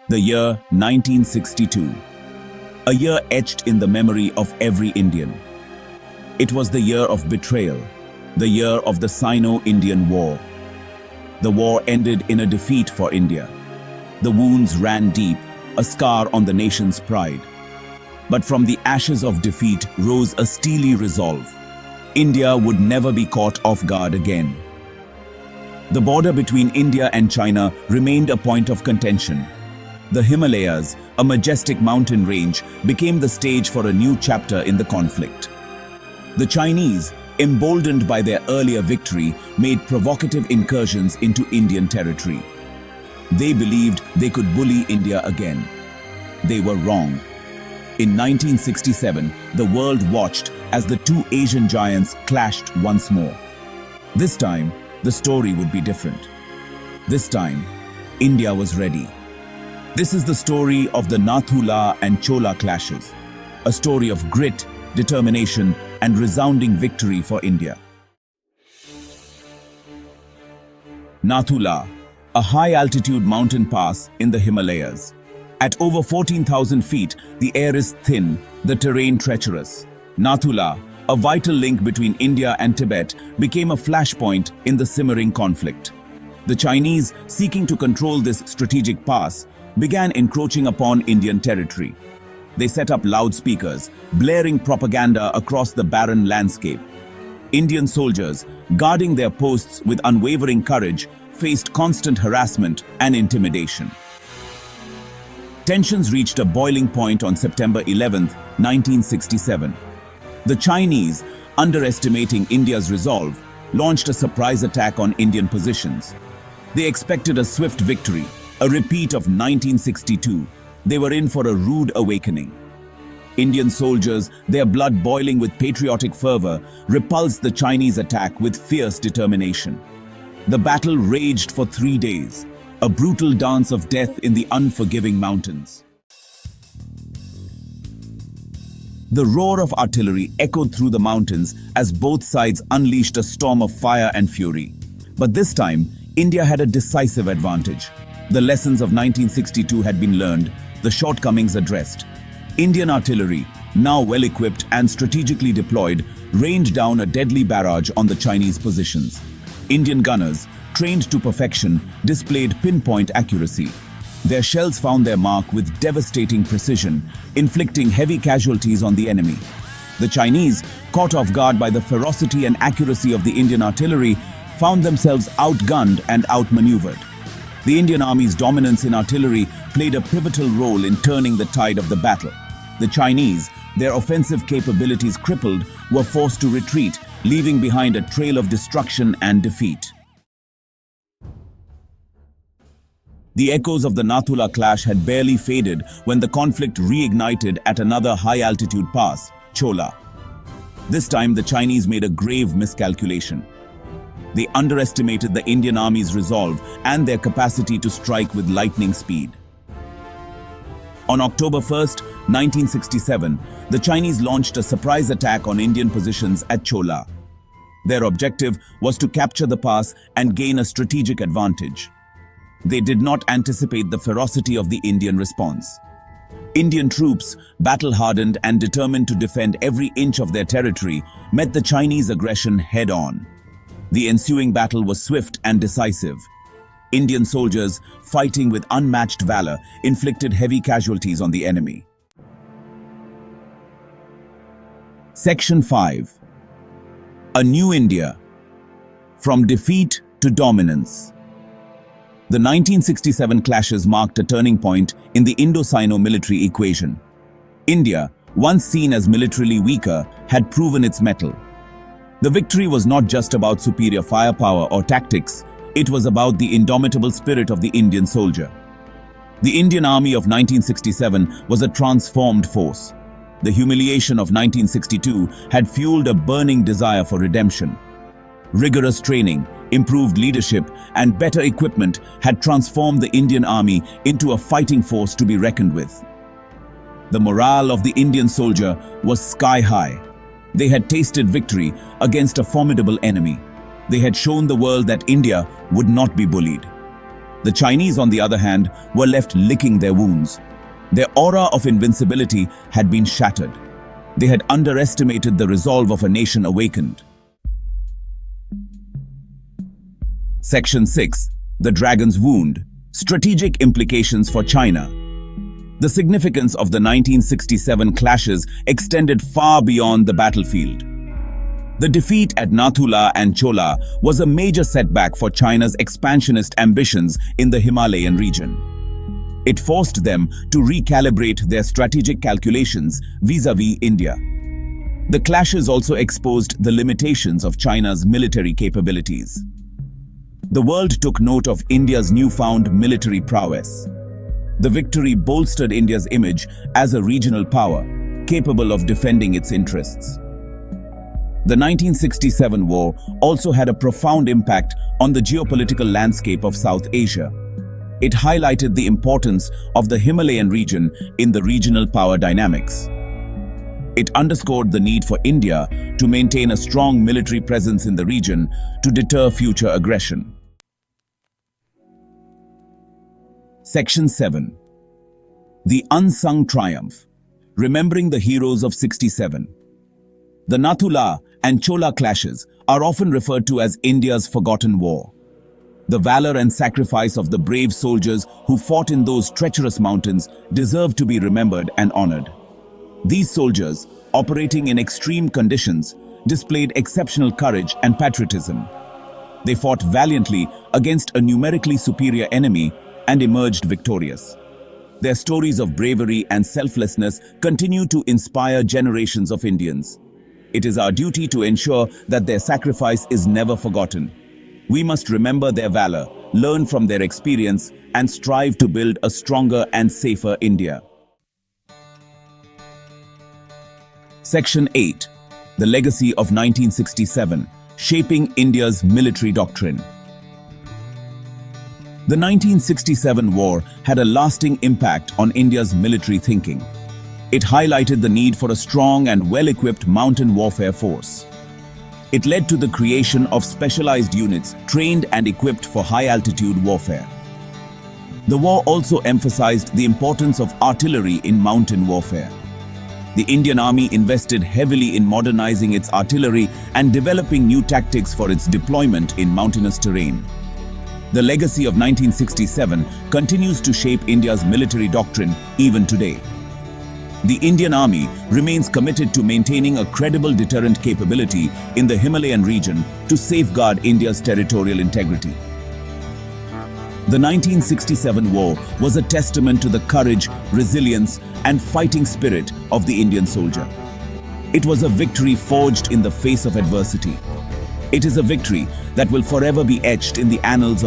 The year 1962. A year etched in the memory of every Indian. It was the year of betrayal, the year of the Sino-Indian War. The war ended in a defeat for India. The wounds ran deep, a scar on the nation's pride. But from the ashes of defeat rose a steely resolve. India would never be caught off guard again. The border between India and China remained a point of contention. The Himalayas, a majestic mountain range, became the stage for a new chapter in the conflict. The Chinese, emboldened by their earlier victory, made provocative incursions into Indian territory. They believed they could bully India again. They were wrong. In 1967, the world watched as the two Asian giants clashed once more. This time, the story would be different. This time, India was ready. This is the story of the Nathu La and Cho clashes, a story of grit, determination, and resounding victory for India. Nathu La, a high-altitude mountain pass in the Himalayas. At over 14,000 feet, the air is thin, the terrain treacherous. Nathu La, a vital link between India and Tibet, became a flashpoint in the simmering conflict. The Chinese, seeking to control this strategic pass, began encroaching upon Indian territory. They set up loudspeakers, blaring propaganda across the barren landscape. Indian soldiers, guarding their posts with unwavering courage, faced constant harassment and intimidation. Tensions reached a boiling point on September 11, 1967. The Chinese, underestimating India's resolve, launched a surprise attack on Indian positions. They expected a swift victory, a repeat of 1962. They were in for a rude awakening. Indian soldiers, their blood boiling with patriotic fervor, repulsed the Chinese attack with fierce determination. The battle raged for 3 days, a brutal dance of death in the unforgiving mountains. The roar of artillery echoed through the mountains as both sides unleashed a storm of fire and fury. But this time, India had a decisive advantage. The lessons of 1962 had been learned, the shortcomings addressed. Indian artillery, now well-equipped and strategically deployed, rained down a deadly barrage on the Chinese positions. Indian gunners, trained to perfection, displayed pinpoint accuracy. Their shells found their mark with devastating precision, inflicting heavy casualties on the enemy. The Chinese, caught off guard by the ferocity and accuracy of the Indian artillery, found themselves outgunned and outmaneuvered. The Indian Army's dominance in artillery played a pivotal role in turning the tide of the battle. The Chinese, their offensive capabilities crippled, were forced to retreat, leaving behind a trail of destruction and defeat. The echoes of the Nathu La clash had barely faded when the conflict reignited at another high-altitude pass, Cho La. This time, the Chinese made a grave miscalculation. They underestimated the Indian Army's resolve and their capacity to strike with lightning speed. On October 1, 1967, the Chinese launched a surprise attack on Indian positions at Cho La. Their objective was to capture the pass and gain a strategic advantage. They did not anticipate the ferocity of the Indian response. Indian troops, battle-hardened and determined to defend every inch of their territory, met the Chinese aggression head-on. The ensuing battle was swift and decisive. Indian soldiers, fighting with unmatched valor, inflicted heavy casualties on the enemy. Section 5. A New India. From Defeat to Dominance. The 1967 clashes marked a turning point in the Indo-Sino military equation. India, once seen as militarily weaker, had proven its mettle. The victory was not just about superior firepower or tactics, it was about the indomitable spirit of the Indian soldier. The Indian Army of 1967 was a transformed force. The humiliation of 1962 had fueled a burning desire for redemption. Rigorous training, improved leadership, and better equipment had transformed the Indian Army into a fighting force to be reckoned with. The morale of the Indian soldier was sky high. They had tasted victory against a formidable enemy. They had shown the world that India would not be bullied. The Chinese, on the other hand, were left licking their wounds. Their aura of invincibility had been shattered. They had underestimated the resolve of a nation awakened. Section 6. The Dragon's Wound. Strategic implications for China. The significance of the 1967 clashes extended far beyond the battlefield. The defeat at Nathu La and Cho was a major setback for China's expansionist ambitions in the Himalayan region. It forced them to recalibrate their strategic calculations vis-à-vis India. The clashes also exposed the limitations of China's military capabilities. The world took note of India's newfound military prowess. The victory bolstered India's image as a regional power, capable of defending its interests. The 1967 war also had a profound impact on the geopolitical landscape of South Asia. It highlighted the importance of the Himalayan region in the regional power dynamics. It underscored the need for India to maintain a strong military presence in the region to deter future aggression. Section 7. The Unsung Triumph. Remembering the Heroes of 67. The Nathu La and Cho clashes are often referred to as India's forgotten war. The valor and sacrifice of the brave soldiers who fought in those treacherous mountains deserve to be remembered and honored. These soldiers, operating in extreme conditions, displayed exceptional courage and patriotism. They fought valiantly against a numerically superior enemy and emerged victorious. Their stories of bravery and selflessness continue to inspire generations of Indians. It is our duty to ensure that their sacrifice is never forgotten. We must remember their valor, learn from their experience, and strive to build a stronger and safer India. Section 8. The Legacy of 1967, Shaping India's Military Doctrine. The 1967 war had a lasting impact on India's military thinking. It highlighted the need for a strong and well-equipped mountain warfare force. It led to the creation of specialized units trained and equipped for high-altitude warfare. The war also emphasized the importance of artillery in mountain warfare. The Indian Army invested heavily in modernizing its artillery and developing new tactics for its deployment in mountainous terrain. The legacy of 1967 continues to shape India's military doctrine even today. The Indian Army remains committed to maintaining a credible deterrent capability in the Himalayan region to safeguard India's territorial integrity. The 1967 war was a testament to the courage, resilience, and fighting spirit of the Indian soldier. It was a victory forged in the face of adversity. It is a victory that will forever be etched in the annals of